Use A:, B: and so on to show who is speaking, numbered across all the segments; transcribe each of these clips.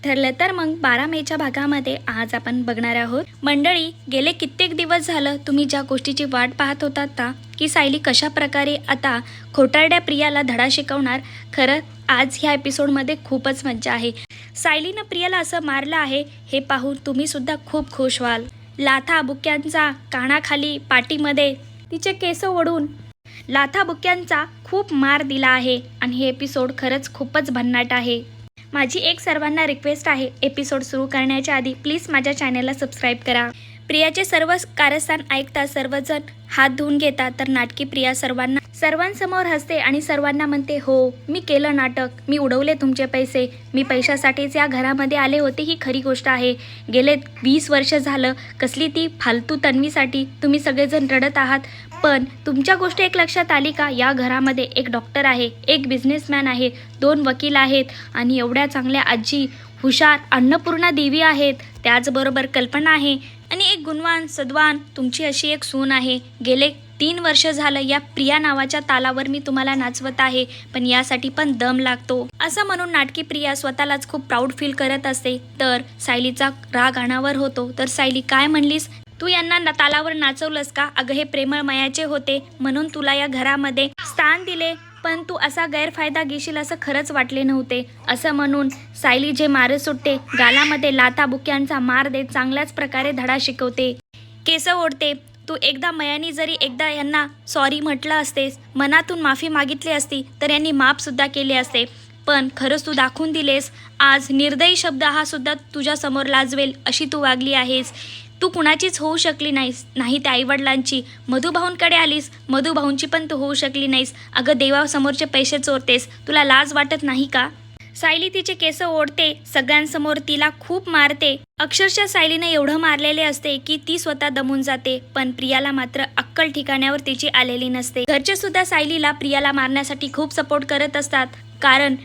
A: ठरलं तर मग 12 मेच्या भागामध्ये आज आपण बघणार आहोत। मंडळी, गेले कित्येक दिवस झालं तुम्ही ज्या गोष्टीची वाट पाहत होतात ना की सायली कशा प्रकारे आता खोटारड्या प्रियाला धडा शिकवणार, खरं आज ह्या एपिसोडमध्ये खूपच मज्जा आहे। सायलीनं प्रियाला असं मारलं आहे हे पाहून तुम्ही सुद्धा खूप खुश व्हाल। लाथा बुक्यांचा कानाखाली पाठीमध्ये तिचे केस ओढून लाथा बुक्यांचा खूप मार दिला आहे आणि हे एपिसोड खरंच खूपच भन्नाट आहे। माझी एक सर्वांना रिक्वेस्ट आहे, एपिसोड सुरू करण्याच्या आधी प्लीज माझ्या चॅनलला सबस्क्राईब करा। प्रियाचे सर्व कारस्थान ऐकता सर्वजण हात धुवून घेतात तर नाटकी प्रिया सर्वांसमोर हसते आणि सर्वांना म्हणते, हो मी केलं नाटक, मी उडवले तुमचे पैसे, मी पैशासाठीच या घरामध्ये आले होते, ही खरी गोष्ट आहे। गेले 20 वर्ष झालं कसली ती फालतू तन्वीसाठी तुम्ही सगळेजण रडत आहात, पण तुमच्या गोष्ट एक लक्षात आली का? या घरामध्ये एक डॉक्टर आहे, एक बिझनेसमॅन आहे, 2 वकील आहेत आणि एवढ्या चांगल्या आजी, हुशार अन्नपूर्णा देवी आहेत, त्याचबरोबर कल्पना आहे आणि एक गुणवान सद्वान तुमची अशी एक सून आहे। गेले 3 वर्ष झालं या प्रिया नावाच्या तालावर मी तुम्हाला नाचवत आहे, पण यासाठी पण दम लागतो, असं म्हणून नाटकी प्रिया स्वतःलाच खूप प्राऊड फील करत असते। तर सायलीचा राग अनावर होतो। तर सायली, काय म्हणलीस तू? यांना तालावर नाचवलंस का? अगं हे प्रेमळ मयाचे होते म्हणून तुला या घरामध्ये स्थान दिले, पण तू असा गैरफायदा घेशील असं खरंच वाटले नव्हते, असं म्हणून सायली जे मार सुटते, गालामध्ये लाथा बुक्यांचा मार देत चांगल्याच प्रकारे धडा शिकवते, केस ओढते। तू एकदा मयानी जरी एकदा यांना सॉरी म्हटलं असतेस, मनातून माफी मागितली असती तर यांनी माफ सुद्धा केले असते, पण खरंच तू दाखवून दिलेस आज निर्दयी शब्द हा सुद्धा तुझ्या समोर लाजवेल अशी तू वागली आहेस। तू कुणाचीच होऊ शकली नाही त्या आईवडिलांची, मधुभाऊंकडे आलीस, मधुभाऊंची पण तू होऊ शकली नाहीस। अगं देवासमोरचे पैसे चोरतेस, तुला लाज वाटत नाही का? सायली तिचे केस ओढते, सगळ्यांसमोर तिला खूप मारते, अक्षरशः सायलीने एवढं मारलेले असते की ती स्वतः दमून जाते, पण प्रियाला मात्र अक्कल ठिकाण्यावर तिची आलेली नसते। घरचे सुद्धा सायलीला प्रियाला मारण्यासाठी खूप सपोर्ट करत असतात, कारण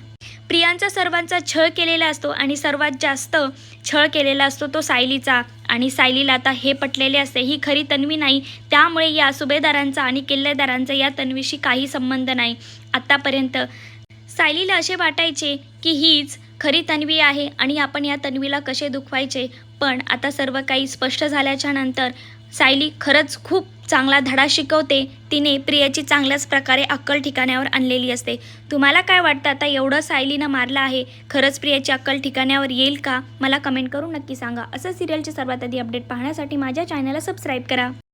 A: प्रियांचा सर्वांचा छळ केलेला असतो आणि सर्वात जास्त छळ केलेला असतो तो सायलीचा, आणि सायलीला आता हे पटलेले असते ही खरी तन्वी नाही, त्यामुळे या सुभेदारांचा आणि किल्लेदारांचा या तन्वीशी काही संबंध नाही। आतापर्यंत सायलीला असे वाटायचे की हीच खरी तन्वी आहे आणि आपण या तन्वीला कसे दुखवायचे, पण आता सर्व काही स्पष्ट झाल्याच्या नंतर सायली खरंच खूप चांगला धडा शिकवते। तिने प्रियाची चांगल्याच प्रकारे अक्कल ठिकाण्यावर आणलेली असते। तुम्हाला काय वाटतं, आता एवढं सायलीनं मारलं आहे, खरंच प्रियाची अक्कल ठिकाण्यावर येईल का? मला कमेंट करून नक्की सांगा। असं सिरियलचे सर्वात आधी अपडेट पाहण्यासाठी माझ्या चॅनलला सबस्क्राईब करा।